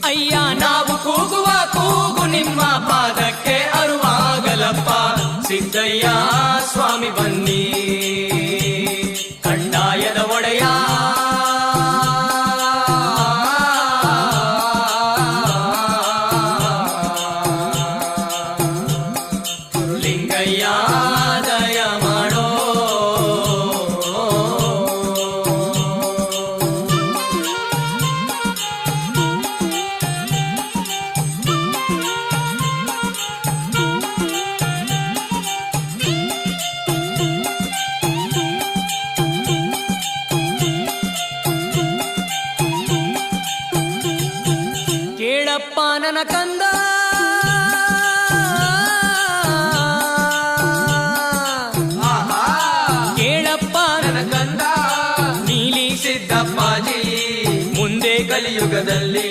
ಅಯ್ಯ ನಾವು ಕೂಗುವ ಕೂಗು ನಿಮ್ಮ ಪಾದಕ್ಕೆ ಅರುವಾಗಲಪ್ಪ. ಸಿದ್ದಯ್ಯ ಸ್ವಾಮಿ ಬನ್ನಿ ಕಂದಾಯದ ಒಡೆಯ. ಲಿಂಗಯ್ಯ ದಯ ಮಾಡೋ. ಕೇಳಪ್ಪ ನನ್ನ ಕಂದ, ಕೇಳಪ್ಪ ನನ್ನ ಕಂದ, ನೀಲಿ ಸಿದ್ದಪ್ಪಾಜಿ ಮುಂದೆ ಕಲಿಯುಗದಲ್ಲಿ